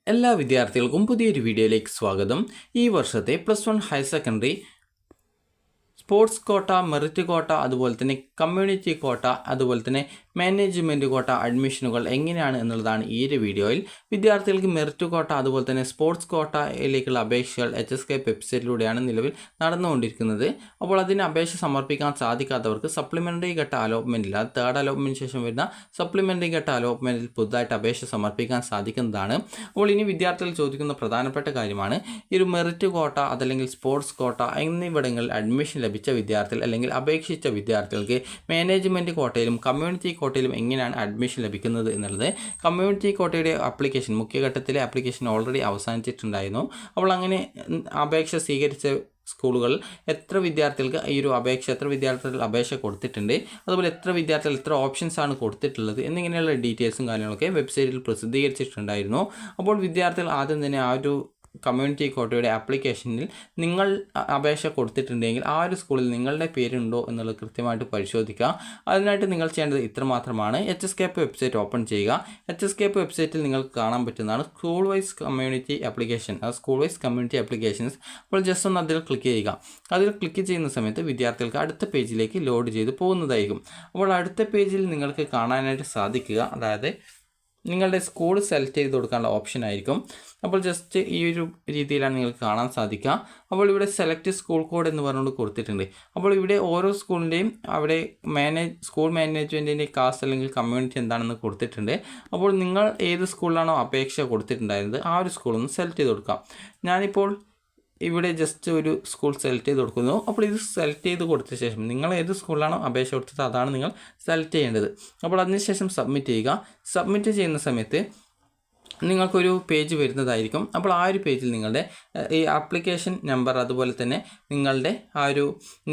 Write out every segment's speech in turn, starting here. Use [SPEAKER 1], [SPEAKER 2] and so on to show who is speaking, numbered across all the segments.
[SPEAKER 1] എല്ലാ വിദ്യാർത്ഥികൾക്കും പുതിയൊരു വീഡിയോയിലേക്ക് സ്വാഗതം. ഈ വർഷത്തെ +1 higher secondary sports quota, merit കോട്ട, അതുപോലെ തന്നെ കമ്മ്യൂണിറ്റി കോട്ട, അതുപോലെ തന്നെ മാനേജ്മെൻറ്റ് കോട്ട അഡ്മിഷനുകൾ എങ്ങനെയാണ് എന്നുള്ളതാണ് ഈ ഒരു വീഡിയോയിൽ. വിദ്യാർത്ഥികൾക്ക് മെറിറ്റ് കോട്ട അതുപോലെ തന്നെ സ്പോർട്സ് കോട്ടയിലേക്കുള്ള അപേക്ഷകൾ HSK വെബ്സൈറ്റിലൂടെയാണ് നിലവിൽ നടന്നുകൊണ്ടിരിക്കുന്നത്. അപ്പോൾ അതിന് അപേക്ഷ സമർപ്പിക്കാൻ സാധിക്കാത്തവർക്ക് സപ്ലിമെൻ്ററി ഘട്ട അലോട്ട്മെൻറ്റിൽ, അത് തേർഡ് അലോട്ട്മെൻറ്റിന് ശേഷം വരുന്ന സപ്ലിമെൻ്ററി ഘട്ട അലോട്ട്മെൻറ്റിൽ പുതുതായിട്ട് അപേക്ഷ സമർപ്പിക്കാൻ സാധിക്കുന്നതാണ്. അപ്പോൾ ഇനി വിദ്യാർത്ഥികൾ ചോദിക്കുന്ന പ്രധാനപ്പെട്ട കാര്യമാണ് ഈ ഒരു മെറിറ്റ് കോട്ട അതല്ലെങ്കിൽ സ്പോർട്സ് കോട്ട എന്നിവിടങ്ങളിൽ അഡ്മിഷൻ ലഭിച്ച വിദ്യാർത്ഥികൾ അല്ലെങ്കിൽ അപേക്ഷിച്ച വിദ്യാർത്ഥികൾക്ക് മാനേജ്മെൻറ്റ് കോട്ടയിലും കമ്മ്യൂണിറ്റി കോട്ടയിലും എങ്ങനെയാണ് അഡ്മിഷൻ ലഭിക്കുന്നത് എന്നുള്ളത്. കമ്മ്യൂണിറ്റി കോട്ടയുടെ ആപ്ലിക്കേഷൻ, മുഖ്യഘട്ടത്തിലെ ആപ്ലിക്കേഷൻ ഓൾറെഡി അവസാനിച്ചിട്ടുണ്ടായിരുന്നു. അപ്പോൾ അങ്ങനെ അപേക്ഷ സ്വീകരിച്ച സ്കൂളുകൾ എത്ര വിദ്യാർത്ഥികൾക്ക് എത്ര വിദ്യാർത്ഥികൾ അപേക്ഷ കൊടുത്തിട്ടുണ്ട്, അതുപോലെ എത്ര വിദ്യാർത്ഥികൾ എത്ര ഓപ്ഷൻസ് ആണ് കൊടുത്തിട്ടുള്ളത് എന്നിങ്ങനെയുള്ള ഡീറ്റെയിൽസും കാര്യങ്ങളൊക്കെ വെബ്സൈറ്റിൽ പ്രസിദ്ധീകരിച്ചിട്ടുണ്ടായിരുന്നു. അപ്പോൾ വിദ്യാർത്ഥികൾ ആദ്യം തന്നെ ആ ഒരു കമ്മ്യൂണിറ്റി കോട്ടയുടെ ആപ്ലിക്കേഷനിൽ നിങ്ങൾ അപേക്ഷ കൊടുത്തിട്ടുണ്ടെങ്കിൽ ആ ഒരു സ്കൂളിൽ നിങ്ങളുടെ പേരുണ്ടോ എന്നുള്ളത് കൃത്യമായിട്ട് പരിശോധിക്കുക. അതിനായിട്ട് നിങ്ങൾ ചെയ്യേണ്ടത് ഇത്രമാത്രമാണ്. HSK വെബ്സൈറ്റ് ഓപ്പൺ ചെയ്യുക. HSK വെബ്സൈറ്റിൽ നിങ്ങൾക്ക് കാണാൻ പറ്റുന്നതാണ് school wise community application, school wise community applications. അപ്പോൾ ജസ്റ്റ് ഒന്ന് അതിൽ ക്ലിക്ക് ചെയ്യുക. അതിൽ ക്ലിക്ക് ചെയ്യുന്ന സമയത്ത് വിദ്യാർത്ഥികൾക്ക് അടുത്ത പേജിലേക്ക് ലോഡ് ചെയ്ത് പോകുന്നതായിരിക്കും. അപ്പോൾ അടുത്ത പേജിൽ നിങ്ങൾക്ക് കാണാനായിട്ട് സാധിക്കുക, അതായത് നിങ്ങളുടെ സ്കൂൾ സെലക്ട് ചെയ്ത് കൊടുക്കാനുള്ള ഓപ്ഷൻ ആയിരിക്കും. അപ്പോൾ ജസ്റ്റ് ഈ ഒരു രീതിയിലാണ് നിങ്ങൾക്ക് കാണാൻ സാധിക്കുക. അപ്പോൾ ഇവിടെ സെലക്ട് സ്കൂൾ കോഡ് എന്ന് പറഞ്ഞുകൊണ്ട് കൊടുത്തിട്ടുണ്ട്. അപ്പോൾ ഇവിടെ ഓരോ സ്കൂളിൻ്റെയും അവിടെ സ്കൂൾ മാനേജ്മെൻറ്റിൻ്റെ കാസ്റ്റ് അല്ലെങ്കിൽ കമ്മ്യൂണിറ്റി എന്താണെന്ന് കൊടുത്തിട്ടുണ്ട്. അപ്പോൾ നിങ്ങൾ ഏത് സ്കൂളിലാണോ അപേക്ഷ കൊടുത്തിട്ടുണ്ടായിരുന്നത് ആ ഒരു സ്കൂളൊന്ന് സെലക്ട് ചെയ്ത് കൊടുക്കാം. ഞാനിപ്പോൾ ഇവിടെ ജസ്റ്റ് ഒരു സ്കൂൾ സെലക്ട് ചെയ്ത് കൊടുക്കുന്നു. അപ്പോൾ ഇത് സെലക്ട് ചെയ്ത് കൊടുത്ത ശേഷം നിങ്ങൾ ഏത് സ്കൂളിലാണോ അപേക്ഷ കൊടുത്തത് അതാണ് നിങ്ങൾ സെലക്ട് ചെയ്യേണ്ടത്. അപ്പോൾ അതിനുശേഷം സബ്മിറ്റ് ചെയ്യുക. സബ്മിറ്റ് ചെയ്യുന്ന സമയത്ത് നിങ്ങൾക്കൊരു പേജ് വരുന്നതായിരിക്കും. അപ്പോൾ ആ ഒരു പേജിൽ നിങ്ങളുടെ ഈ ആപ്ലിക്കേഷൻ നമ്പർ, അതുപോലെ തന്നെ നിങ്ങളുടെ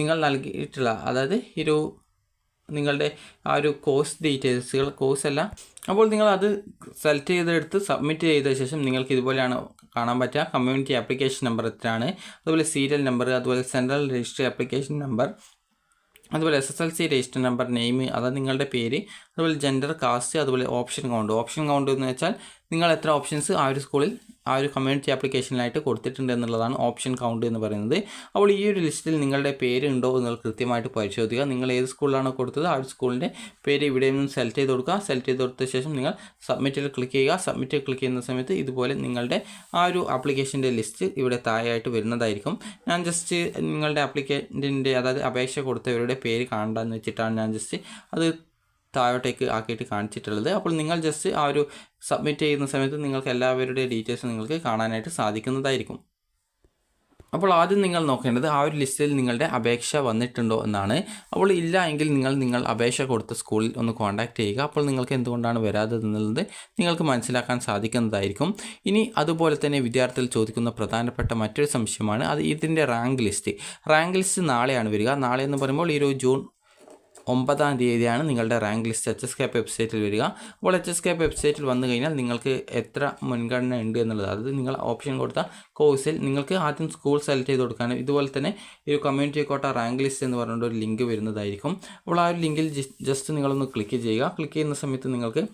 [SPEAKER 1] നിങ്ങൾ നൽകിയിട്ടുള്ള, അതായത് നിങ്ങളുടെ ആ ഒരു കോഴ്സ് ഡീറ്റെയിൽസുകൾ, കോഴ്സല്ല, അപ്പോൾ നിങ്ങൾ അത് സെലക്ട് ചെയ്തെടുത്ത് സബ്മിറ്റ് ചെയ്ത ശേഷം നിങ്ങൾക്ക് ഇതുപോലെയാണ് കാണാൻ പറ്റുക. കമ്മ്യൂണിറ്റി ആപ്ലിക്കേഷൻ നമ്പർ എത്രയാണ്, അതുപോലെ സീരിയൽ നമ്പർ, അതുപോലെ സെൻട്രൽ രജിസ്റ്റർ ആപ്ലിക്കേഷൻ നമ്പർ, അതുപോലെ SSLC രജിസ്റ്റർ നമ്പർ, നെയിം, അതായത് നിങ്ങളുടെ പേര്, അതുപോലെ ജെൻഡർ, കാസ്റ്റ്, അതുപോലെ ഓപ്ഷൻ കൗണ്ട് എന്ന് വെച്ചാൽ നിങ്ങൾ എത്ര ഓപ്ഷൻസ് ആ ഒരു സ്കൂളിൽ ആ ഒരു കമ്മ്യൂണിറ്റി ആപ്ലിക്കേഷനിലായിട്ട് കൊടുത്തിട്ടുണ്ട് എന്നുള്ളതാണ് ഓപ്ഷൻ കൗണ്ട് എന്ന് പറയുന്നത്. അപ്പോൾ ഈ ഒരു ലിസ്റ്റിൽ നിങ്ങളുടെ പേര് ഉണ്ടോ എന്നുള്ളത് കൃത്യമായിട്ട് പരിശോധിക്കുക. നിങ്ങൾ ഏത് സ്കൂളിലാണോ കൊടുത്തത് ആ ഒരു സ്കൂളിൻ്റെ പേര് ഇവിടെ നിന്ന് സെലക്ട് ചെയ്ത് കൊടുക്കുക. സെലക്ട് ചെയ്ത് കൊടുത്ത ശേഷം നിങ്ങൾ സബ്മിറ്റിൽ ക്ലിക്ക് ചെയ്യുക. സബ്മിറ്റ് ക്ലിക്ക് ചെയ്യുന്ന സമയത്ത് ഇതുപോലെ നിങ്ങളുടെ ആ ഒരു ആപ്ലിക്കേഷൻ്റെ ലിസ്റ്റ് ഇവിടെ താഴെയായിട്ട് വരുന്നതായിരിക്കും. ഞാൻ ജസ്റ്റ് നിങ്ങളുടെ ആപ്ലിക്കൻറ്റിൻ്റെ, അതായത് അപേക്ഷ കൊടുത്തവരുടെ പേര് കാണണ്ടെന്ന് വെച്ചിട്ടാണ് ഞാൻ ജസ്റ്റ് അത് താഴോട്ടേക്ക് ആക്കിയിട്ട് കാണിച്ചിട്ടുള്ളത്. അപ്പോൾ നിങ്ങൾ ജസ്റ്റ് ആ ഒരു സബ്മിറ്റ് ചെയ്യുന്ന സമയത്ത് നിങ്ങൾക്ക് എല്ലാവരുടെ ഡീറ്റെയിൽസ് നിങ്ങൾക്ക് കാണാനായിട്ട് സാധിക്കുന്നതായിരിക്കും. അപ്പോൾ ആദ്യം നിങ്ങൾ നോക്കേണ്ടത് ആ ഒരു ലിസ്റ്റിൽ നിങ്ങളുടെ അപേക്ഷ വന്നിട്ടുണ്ടോ എന്നാണ്. അപ്പോൾ ഇല്ല എങ്കിൽ നിങ്ങൾ അപേക്ഷ കൊടുത്ത സ്കൂളിൽ ഒന്ന് കോൺടാക്റ്റ് ചെയ്യുക. അപ്പോൾ നിങ്ങൾക്ക് എന്തുകൊണ്ടാണ് വരാത്തതെന്നുള്ളത് നിങ്ങൾക്ക് മനസ്സിലാക്കാൻ സാധിക്കുന്നതായിരിക്കും. ഇനി അതുപോലെ തന്നെ വിദ്യാർത്ഥികൾ ചോദിക്കുന്ന പ്രധാനപ്പെട്ട മറ്റൊരു സംശയമാണ് ഇതിൻ്റെ റാങ്ക് ലിസ്റ്റ് നാളെയാണ് വരിക. നാളെ എന്ന് പറയുമ്പോൾ ഈ ഒരു ജൂൺ 9-ാം തീയതിയാണ് നിങ്ങളുടെ റാങ്ക് ലിസ്റ്റ് HSK വെബ്സൈറ്റിൽ വരിക. അപ്പോൾ HSK വെബ്സൈറ്റിൽ വന്നു കഴിഞ്ഞാൽ നിങ്ങൾക്ക് എത്ര മുൻഗണന ഉണ്ട് എന്നുള്ളത്, അതായത് നിങ്ങൾ ഓപ്ഷൻ കൊടുത്ത കോഴ്സിൽ നിങ്ങൾക്ക് ആദ്യം സ്കൂൾ സെലക്ട് ചെയ്ത് കൊടുക്കാനും ഇതുപോലെ തന്നെ ഈ ഒരു കമ്മ്യൂണിറ്റി കോട്ട റാങ്ക് ലിസ്റ്റ് എന്ന് പറഞ്ഞുകൊണ്ട് ഒരു ലിങ്ക് വരുന്നതായിരിക്കും. അപ്പോൾ ആ ഒരു ലിങ്കിൽ ജസ്റ്റ് നിങ്ങളൊന്ന് ക്ലിക്ക് ചെയ്യുക. ക്ലിക്ക് ചെയ്യുന്ന സമയത്ത് നിങ്ങൾക്ക്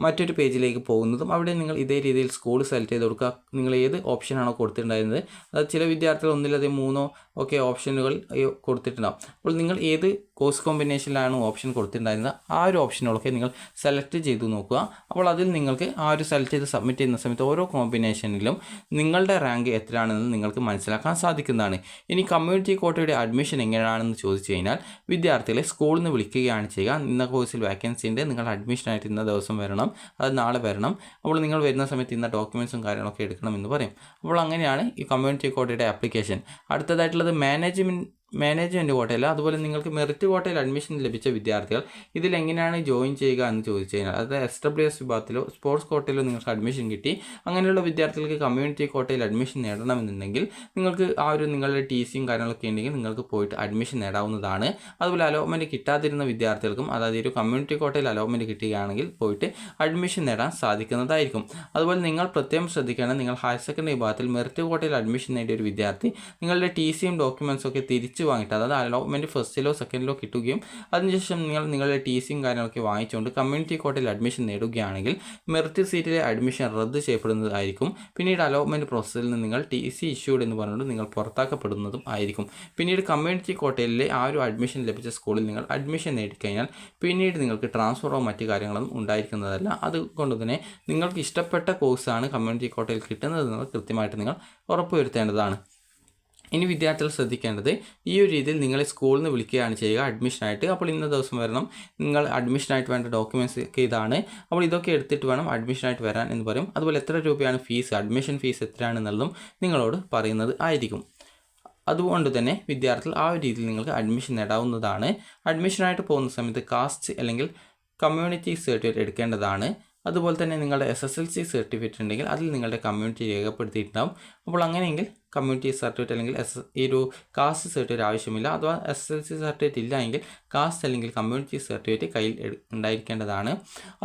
[SPEAKER 1] മറ്റൊരു പേജിലേക്ക് പോകുന്നതും അവിടെ നിങ്ങൾ ഇതേ രീതിയിൽ സ്കൂൾ സെലക്ട് ചെയ്ത് കൊടുക്കുക. നിങ്ങൾ ഏത് ഓപ്ഷനാണോ കൊടുത്തിട്ടുണ്ടായിരുന്നത്, അതായത് ചില വിദ്യാർത്ഥികൾ ഒന്നിലധികം 3 ഒക്കെ ഓപ്ഷനുകൾ കൊടുത്തിട്ടുണ്ടാകും. അപ്പോൾ നിങ്ങൾ ഏത് കോഴ്സ് കോമ്പിനേഷനിലാണ് ഓപ്ഷൻ കൊടുത്തിട്ടുണ്ടായിരുന്നത് ആ ഒരു ഓപ്ഷനുകളൊക്കെ നിങ്ങൾ സെലക്ട് ചെയ്ത് നോക്കുക. അപ്പോൾ അതിൽ നിങ്ങൾക്ക് ആ ഒരു സെലക്ട് ചെയ്ത് സബ്മിറ്റ് ചെയ്യുന്ന സമയത്ത് ഓരോ കോമ്പിനേഷനിലും നിങ്ങളുടെ റാങ്ക് എത്രയാണെന്ന് നിങ്ങൾക്ക് മനസ്സിലാക്കാൻ സാധിക്കുന്നതാണ്. ഇനി കമ്മ്യൂണിറ്റി കോട്ടയുടെ അഡ്മിഷൻ എങ്ങനെയാണെന്ന് ചോദിച്ചു കഴിഞ്ഞാൽ വിദ്യാർത്ഥികളെ സ്കൂളിൽ നിന്ന് വിളിക്കുകയാണ് ചെയ്യുക. ഇന്ന കോഴ്സിൽ വാക്കൻസി ഉണ്ട്, നിങ്ങൾ അഡ്മിഷനായിട്ട് ഇന്ന ദിവസം വരണം, അത് നാളെ വരണം. അപ്പോൾ നിങ്ങൾ വരുന്ന സമയത്ത് ഇന്ന ഡോക്യുമെൻറ്റ്സും കാര്യങ്ങളൊക്കെ എടുക്കണമെന്ന് പറയും. അപ്പോൾ അങ്ങനെയാണ് ഈ കമ്മ്യൂണിറ്റി കോട്ടയുടെ ആപ്ലിക്കേഷൻ. അടുത്തതായിട്ടുള്ളത് മാനേജ്മെൻറ്റ് കോട്ടയിൽ, അതുപോലെ നിങ്ങൾക്ക് മെറിറ്റ് കോട്ടയിൽ അഡ്മിഷൻ ലഭിച്ച വിദ്യാർത്ഥികൾ ഇതിലെങ്ങനെയാണ് ജോയിൻ ചെയ്യുക എന്ന് ചോദിച്ചു കഴിഞ്ഞാൽ, അതായത് SWS വിഭാഗത്തിലോ സ്പോർട്സ് കോട്ടയിലോ നിങ്ങൾക്ക് അഡ്മിഷൻ കിട്ടി, അങ്ങനെയുള്ള വിദ്യാർത്ഥികൾക്ക് കമ്മ്യൂണിറ്റി കോട്ടയിൽ അഡ്മിഷൻ നേടണമെന്നുണ്ടെങ്കിൽ നിങ്ങൾക്ക് ആ ഒരു നിങ്ങളുടെ TCയും കാര്യങ്ങളൊക്കെ ഉണ്ടെങ്കിൽ നിങ്ങൾക്ക് പോയിട്ട് അഡ്മിഷൻ നേടാവുന്നതാണ്. അതുപോലെ അലോട്ട്മെൻറ്റ് കിട്ടാതിരുന്ന വിദ്യാർത്ഥികൾക്കും, അതായത് ഒരു കമ്മ്യൂണിറ്റി കോട്ടയിൽ അലോട്ട്മെൻറ്റ് കിട്ടുകയാണെങ്കിൽ പോയിട്ട് അഡ്മിഷൻ നേടാൻ സാധിക്കുന്നതായിരിക്കും. അതുപോലെ നിങ്ങൾ പ്രത്യേകം ശ്രദ്ധിക്കണം, നിങ്ങൾ ഹയർ സെക്കൻഡറി വിഭാഗത്തിൽ മെറിറ്റ് കോട്ടയിൽ അഡ്മിഷൻ നേടിയ ഒരു വിദ്യാർത്ഥി നിങ്ങളുടെ TCയും ഡോക്യുമെൻറ്റ്സും ഒക്കെ തിരിച്ചു സി വാങ്ങിയിട്ട്, അതായത് അലോട്ട്മെൻറ്റ് ഫസ്റ്റിലോ സെക്കൻഡിലോ കിട്ടുകയും അതിനുശേഷം നിങ്ങൾ നിങ്ങളുടെ ടി സിയും കാര്യങ്ങളൊക്കെ വാങ്ങിച്ചുകൊണ്ട് കമ്മ്യൂണിറ്റി കോട്ടയിൽ അഡ്മിഷൻ നേടുകയാണെങ്കിൽ മെറിറ്റ് സീറ്റിലെ അഡ്മിഷൻ റദ്ദ് ചെയ്യപ്പെടുന്നതായിരിക്കും. പിന്നീട് അലോട്ട്മെൻറ്റ് പ്രോസസ്സിൽ നിന്ന് നിങ്ങൾ ടി സി ഇഷ്യൂഡ് എന്ന് പറഞ്ഞുകൊണ്ട് നിങ്ങൾ പുറത്താക്കപ്പെടുന്നതും ആയിരിക്കും. പിന്നീട് കമ്മ്യൂണിറ്റി കോട്ടയിലെ ആ ഒരു അഡ്മിഷൻ ലഭിച്ച സ്കൂളിൽ നിങ്ങൾ അഡ്മിഷൻ നേടിക്കഴിഞ്ഞാൽ പിന്നീട് നിങ്ങൾക്ക് ട്രാൻസ്ഫറോ മറ്റു കാര്യങ്ങളൊന്നും ഉണ്ടായിരിക്കുന്നതല്ല. അതുകൊണ്ട് തന്നെ നിങ്ങൾക്ക് ഇഷ്ടപ്പെട്ട കോഴ്സാണ് കമ്മ്യൂണിറ്റി കോട്ടയിൽ കിട്ടുന്നതെന്ന് കൃത്യമായിട്ട് നിങ്ങൾ ഉറപ്പുവരുത്തേണ്ടതാണ്. ഇനി വിദ്യാർത്ഥികൾ ശ്രദ്ധിക്കേണ്ടത്, ഈ ഒരു രീതിയിൽ നിങ്ങളെ സ്കൂളിൽ നിന്ന് വിളിക്കുകയാണ് ചെയ്യുക അഡ്മിഷനായിട്ട്. അപ്പോൾ ഇന്ന ദിവസം വരണം, നിങ്ങൾ അഡ്മിഷനായിട്ട് വേണ്ട ഡോക്യുമെൻറ്റ്സ് ഒക്കെ ഇതാണ്, അപ്പോൾ ഇതൊക്കെ എടുത്തിട്ട് വേണം അഡ്മിഷനായിട്ട് വരാൻ എന്ന് പറയും. അതുപോലെ എത്ര രൂപയാണ് ഫീസ്, അഡ്മിഷൻ ഫീസ് എത്രയാണെന്നുള്ളതും നിങ്ങളോട് പറയുന്നത് ആയിരിക്കും. അതുകൊണ്ട് തന്നെ വിദ്യാർത്ഥികൾ ആ ഒരു രീതിയിൽ നിങ്ങൾക്ക് അഡ്മിഷൻ നേടാവുന്നതാണ്. അഡ്മിഷനായിട്ട് പോകുന്ന സമയത്ത് കാസ്റ്റ് അല്ലെങ്കിൽ കമ്മ്യൂണിറ്റി സർട്ടിഫിക്കറ്റ് എടുക്കേണ്ടതാണ്. അതുപോലെ തന്നെ നിങ്ങളുടെ SSLC സർട്ടിഫിക്കറ്റ് ഉണ്ടെങ്കിൽ അതിൽ നിങ്ങളുടെ കമ്മ്യൂണിറ്റി രേഖപ്പെടുത്തിയിട്ടുണ്ടാകും. അപ്പോൾ അങ്ങനെയെങ്കിൽ കമ്മ്യൂണിറ്റി സർട്ടിഫിക്കറ്റ് അല്ലെങ്കിൽ ഈ ഒരു കാസ്റ്റ് സർട്ടിഫിക്കറ്റ് ആവശ്യമില്ല. അഥവാ SSLC സർട്ടിഫിക്കറ്റ് ഇല്ല എങ്കിൽ കാസ്റ്റ് അല്ലെങ്കിൽ കമ്മ്യൂണിറ്റി സർട്ടിഫിക്കറ്റ് കയ്യിൽ ഉണ്ടായിരിക്കേണ്ടതാണ്.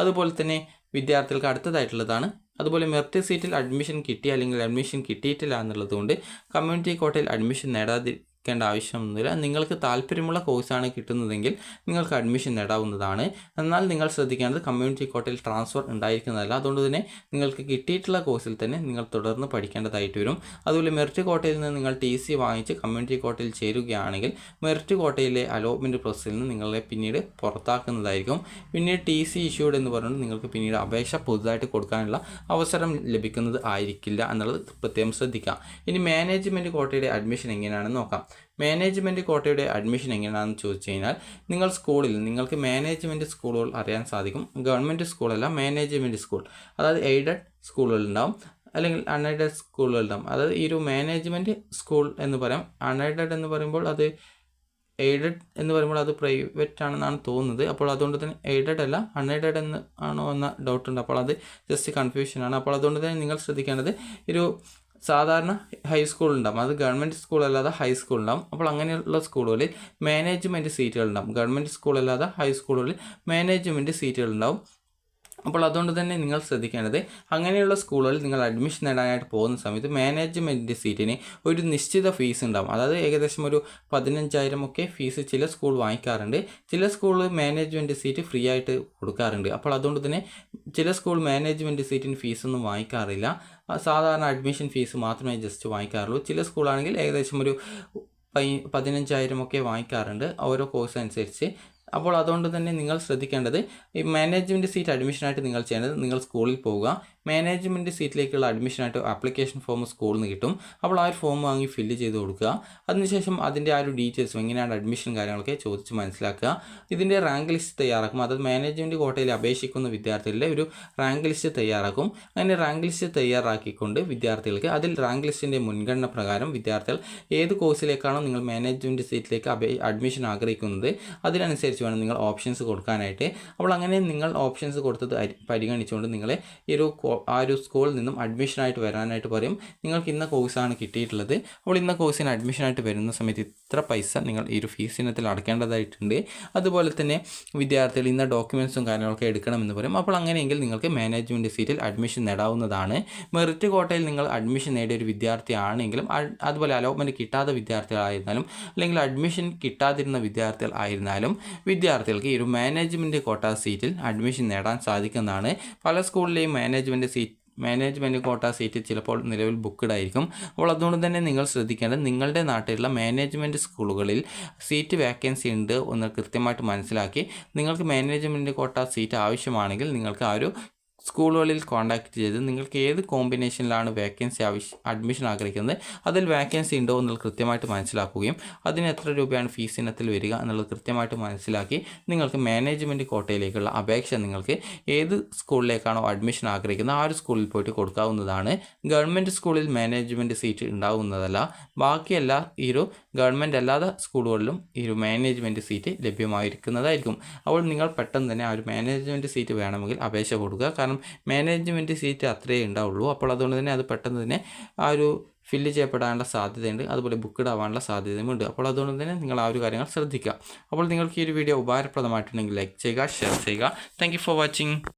[SPEAKER 1] അതുപോലെ തന്നെ വിദ്യാർത്ഥികൾക്ക് അടുത്തതായിട്ടുള്ളതാണ്, അതുപോലെ മെറിറ്റ് സീറ്റിൽ അഡ്മിഷൻ കിട്ടി അല്ലെങ്കിൽ അഡ്മിഷൻ കിട്ടിയിട്ടില്ല എന്നുള്ളതുകൊണ്ട് കമ്മ്യൂണിറ്റി കോട്ടയിൽ അഡ്മിഷൻ നേടാതിരിക്കേണ്ട ആവശ്യമൊന്നുമില്ല. നിങ്ങൾക്ക് താല്പര്യമുള്ള കോഴ്സാണ് കിട്ടുന്നതെങ്കിൽ നിങ്ങൾക്ക് അഡ്മിഷൻ നേടാവുന്നതാണ്. എന്നാൽ നിങ്ങൾ ശ്രദ്ധിക്കേണ്ടത് കമ്മ്യൂണിറ്റി കോട്ടയിൽ ട്രാൻസ്ഫർ ഉണ്ടായിരിക്കുന്നതല്ല. അതുകൊണ്ട് തന്നെ നിങ്ങൾക്ക് കിട്ടിയിട്ടുള്ള കോഴ്സിൽ തന്നെ നിങ്ങൾ തുടർന്ന് പഠിക്കേണ്ടതായിട്ട് വരും. അതുപോലെ മെറിറ്റ് കോട്ടയിൽ നിന്ന് നിങ്ങൾ ടി സി വാങ്ങിച്ച് കമ്മ്യൂണിറ്റി കോട്ടയിൽ ചേരുകയാണെങ്കിൽ മെറിറ്റ് കോട്ടയിലെ അലോട്ട്മെൻറ്റ് പ്രോസസ്സിൽ നിന്ന് നിങ്ങളെ പിന്നീട് പുറത്താക്കുന്നതായിരിക്കും. പിന്നീട് ടി സി ഇഷ്യൂഡ് എന്ന് പറഞ്ഞുകൊണ്ട് നിങ്ങൾക്ക് പിന്നീട് അപേക്ഷ പുതുതായിട്ട് കൊടുക്കാനുള്ള അവസരം ലഭിക്കുന്നത് ആയിരിക്കില്ല എന്നുള്ളത് പ്രത്യേകം ശ്രദ്ധിക്കാം. ഇനി മാനേജ്മെൻറ്റ് കോട്ടയുടെ അഡ്മിഷൻ എങ്ങനെയാണെന്ന് നോക്കാം. മാനേജ്മെൻറ്റ് കോട്ടയുടെ അഡ്മിഷൻ എങ്ങനെയാണെന്ന് ചോദിച്ചു കഴിഞ്ഞാൽ നിങ്ങൾക്ക് മാനേജ്മെൻറ്റ് സ്കൂളുകൾ അറിയാൻ സാധിക്കും. ഗവൺമെൻറ് സ്കൂളല്ല, മാനേജ്മെൻറ്റ് സ്കൂൾ, അതായത് എയ്ഡഡ് സ്കൂളുകളുണ്ടാവും അല്ലെങ്കിൽ അൺഎയ്ഡഡ് സ്കൂളുകളുണ്ടാവും. അതായത് ഈ ഒരു മാനേജ്മെൻറ്റ് സ്കൂൾ എന്ന് പറയാം. അൺഎയ്ഡഡ് എന്ന് പറയുമ്പോൾ അത് എയ്ഡഡ് എന്ന് പറയുമ്പോൾ അത് പ്രൈവറ്റ് ആണെന്നാണ് തോന്നുന്നത്. അപ്പോൾ അതുകൊണ്ട് തന്നെ എയ്ഡഡ് അല്ല അൺഎയ്ഡഡ് എന്ന് ആണോ എന്ന ഡൗട്ടുണ്ട്. അപ്പോൾ അത് ജസ്റ്റ് കൺഫ്യൂഷനാണ്. അപ്പോൾ അതുകൊണ്ട് തന്നെ നിങ്ങൾ ശ്രദ്ധിക്കേണ്ടത്, ഒരു സാധാരണ ഹൈസ്കൂൾ ഉണ്ടാകും, അത് ഗവൺമെൻറ് സ്കൂൾ അല്ലാതെ ഹൈസ്കൂൾ ഉണ്ടാകും. അപ്പോൾ അങ്ങനെയുള്ള സ്കൂളുകളിൽ മാനേജ്മെൻറ്റ് സീറ്റുകൾ ഉണ്ടാകും. ഗവൺമെൻറ് സ്കൂൾ അല്ലാതെ ഹൈസ്കൂളുകളിൽ മാനേജ്മെൻറ്റ് സീറ്റുകൾ ഉണ്ടാകും. അപ്പോൾ അതുകൊണ്ട് തന്നെ നിങ്ങൾ ശ്രദ്ധിക്കേണ്ടത്, അങ്ങനെയുള്ള സ്കൂളുകളിൽ നിങ്ങൾ അഡ്മിഷൻ നേടാനായിട്ട് പോകുന്ന സമയത്ത് മാനേജ്മെൻറ്റ് സീറ്റിന് ഒരു നിശ്ചിത ഫീസ് ഉണ്ടാകും. അതായത് ഏകദേശം ഒരു 15,000 ഒക്കെ ഫീസ് ചില സ്കൂൾ വാങ്ങിക്കാറുണ്ട്. ചില സ്കൂളിൽ മാനേജ്മെൻറ്റ് സീറ്റ് ഫ്രീ ആയിട്ട് കൊടുക്കാറുണ്ട്. അപ്പോൾ അതുകൊണ്ട് തന്നെ ചില സ്കൂൾ മാനേജ്മെൻറ്റ് സീറ്റിന് ഫീസൊന്നും വാങ്ങിക്കാറില്ല, സാധാരണ അഡ്മിഷൻ ഫീസ് മാത്രമേ ജസ്റ്റ് വാങ്ങിക്കാറുള്ളൂ. ചില സ്കൂളാണെങ്കിൽ ഏകദേശം ഒരു 15,000 ഒക്കെ വാങ്ങിക്കാറുണ്ട് ഓരോ കോഴ്സ് അനുസരിച്ച്. അപ്പോൾ അതുകൊണ്ട് തന്നെ നിങ്ങൾ ശ്രദ്ധിക്കേണ്ടത്, ഈ മാനേജ്മെൻറ്റ് സീറ്റ് അഡ്മിഷനായിട്ട് നിങ്ങൾ ചെയ്യേണ്ടത്, നിങ്ങൾ സ്കൂളിൽ പോവുക, മാനേജ്മെൻറ്റ് സീറ്റിലേക്കുള്ള അഡ്മിഷനായിട്ട് ആപ്ലിക്കേഷൻ ഫോം സ്കൂളിൽ നിന്ന് കിട്ടും. അപ്പോൾ ആ ഒരു ഫോം വാങ്ങി ഫില്ല് ചെയ്ത് കൊടുക്കുക. അതിനുശേഷം അതിൻ്റെ ആ ഒരു ഡീറ്റെയിൽസും എങ്ങനെയാണ് അഡ്മിഷൻ കാര്യങ്ങളൊക്കെ ചോദിച്ച് മനസ്സിലാക്കുക. ഇതിൻ്റെ റാങ്ക് ലിസ്റ്റ് തയ്യാറാക്കും. അതായത് മാനേജ്മെൻറ്റ് കോട്ടയിൽ അപേക്ഷിക്കുന്ന വിദ്യാർത്ഥികളുടെ ഒരു റാങ്ക് ലിസ്റ്റ് തയ്യാറാക്കും. അങ്ങനെ റാങ്ക് ലിസ്റ്റ് തയ്യാറാക്കിക്കൊണ്ട് വിദ്യാർത്ഥികൾക്ക് അതിൽ റാങ്ക് ലിസ്റ്റിൻ്റെ മുൻഗണന പ്രകാരം വിദ്യാർത്ഥികൾ ഏത് കോഴ്സിലേക്കാണോ നിങ്ങൾ മാനേജ്മെൻറ്റ് സീറ്റിലേക്ക് അഡ്മിഷൻ ആഗ്രഹിക്കുന്നത് അതിനനുസരിച്ച് വേണം നിങ്ങൾ ഓപ്ഷൻസ് കൊടുക്കാനായിട്ട്. അപ്പോൾ അങ്ങനെ നിങ്ങൾ ഓപ്ഷൻസ് കൊടുത്തത് പരിഗണിച്ചുകൊണ്ട് നിങ്ങളെ ആ ഒരു സ്കൂളിൽ നിന്നും അഡ്മിഷനായിട്ട് വരാനായിട്ട് പറയും. നിങ്ങൾക്ക് ഇന്ന കോഴ്സാണ് കിട്ടിയിട്ടുള്ളത്, അപ്പോൾ ഇന്ന കോഴ്സിന് അഡ്മിഷനായിട്ട് വരുന്ന സമയത്ത് ഇത്ര പൈസ നിങ്ങൾ ഈ ഒരു ഫീസ് ഇനത്തിൽ അടക്കേണ്ടതായിട്ടുണ്ട്. അതുപോലെ തന്നെ വിദ്യാർത്ഥികൾ ഇന്ന ഡോക്യുമെൻറ്റ്സും കാര്യങ്ങളൊക്കെ എടുക്കണമെന്ന് പറയും. അപ്പോൾ അങ്ങനെയെങ്കിൽ നിങ്ങൾക്ക് മാനേജ്മെൻറ്റ് സീറ്റിൽ അഡ്മിഷൻ നേടാവുന്നതാണ്. മെറിറ്റ് കോട്ടയിൽ നിങ്ങൾ അഡ്മിഷൻ നേടിയ ഒരു വിദ്യാർത്ഥിയാണെങ്കിലും അതുപോലെ അലോട്ട്മെൻറ്റ് കിട്ടാത്ത വിദ്യാർത്ഥികളായിരുന്നാലും അല്ലെങ്കിൽ അഡ്മിഷൻ കിട്ടാതിരുന്ന വിദ്യാർത്ഥികൾ ആയിരുന്നാലും വിദ്യാർത്ഥികൾക്ക് ഈ ഒരു മാനേജ്മെൻറ്റ് കോട്ട സീറ്റിൽ അഡ്മിഷൻ നേടാൻ സാധിക്കുന്നതാണ്. പല സ്കൂളിലെയും മാനേജ്മെൻറ്റ് കോട്ട സീറ്റ് ചിലപ്പോൾ നിലവിൽ ബുക്ക്ഡ് ആയിരിക്കും. അപ്പോൾ അതുകൊണ്ട് തന്നെ നിങ്ങൾ ശ്രദ്ധിക്കേണ്ടത്, നിങ്ങളുടെ നാട്ടിലുള്ള മാനേജ്മെൻറ്റ് സ്കൂളുകളിൽ സീറ്റ് വേക്കൻസി ഉണ്ട് എന്ന് കൃത്യമായിട്ട് മനസ്സിലാക്കി നിങ്ങൾക്ക് മാനേജ്മെൻറ്റ് കോട്ട സീറ്റ് ആവശ്യമാണെങ്കിൽ നിങ്ങൾക്ക് ആ ഒരു സ്കൂളുകളിൽ കോൺടാക്റ്റ് ചെയ്ത് നിങ്ങൾക്ക് ഏത് കോമ്പിനേഷനിലാണ് വേക്കൻസി അഡ്മിഷൻ ആഗ്രഹിക്കുന്നത് അതിൽ വേക്കൻസി ഉണ്ടോ എന്നുള്ളത് കൃത്യമായിട്ട് മനസ്സിലാക്കുകയും അതിന് എത്ര രൂപയാണ് ഫീസ് ഇനത്തിൽ വരിക എന്നുള്ളത് കൃത്യമായിട്ട് മനസ്സിലാക്കി നിങ്ങൾക്ക് മാനേജ്മെൻറ്റ് കോട്ടയിലേക്കുള്ള അപേക്ഷ നിങ്ങൾക്ക് ഏത് സ്കൂളിലേക്കാണോ അഡ്മിഷൻ ആഗ്രഹിക്കുന്നത് ആ ഒരു സ്കൂളിൽ പോയിട്ട് കൊടുക്കാവുന്നതാണ്. ഗവൺമെൻറ് സ്കൂളിൽ മാനേജ്മെൻറ്റ് സീറ്റ് ഉണ്ടാവുന്നതല്ല, ബാക്കിയെല്ലാ ഈ ഒരു ഗവൺമെൻറ് അല്ലാത്ത സ്കൂളുകളിലും ഈ ഒരു മാനേജ്മെൻറ്റ് സീറ്റ് ലഭ്യമായിരിക്കുന്നതായിരിക്കും. അപ്പോൾ നിങ്ങൾ പെട്ടെന്ന് തന്നെ ആ ഒരു മാനേജ്മെൻറ്റ് സീറ്റ് വേണമെങ്കിൽ അപേക്ഷ കൊടുക്കുക. കാരണം മാനേജ്മെൻറ്റ് സീറ്റ് അത്രയേ ഉണ്ടാവുള്ളൂ. അപ്പോൾ അതുകൊണ്ട് തന്നെ അത് പെട്ടെന്ന് തന്നെ ആ ഒരു ഫില്ല് ചെയ്യപ്പെടാനുള്ള സാധ്യതയുണ്ട്, അതുപോലെ ബുക്ക്ഡ് ആവാനുള്ള സാധ്യതയുമുണ്ട്. അപ്പോൾ അതുകൊണ്ട് തന്നെ നിങ്ങൾ ആ ഒരു കാര്യങ്ങൾ ശ്രദ്ധിക്കുക. അപ്പോൾ നിങ്ങൾക്ക് ഈ ഒരു വീഡിയോ ഉപകാരപ്രദമായിട്ടുണ്ടെങ്കിൽ ലൈക്ക് ചെയ്യുക, ഷെയർ ചെയ്യുക. Thank you for watching.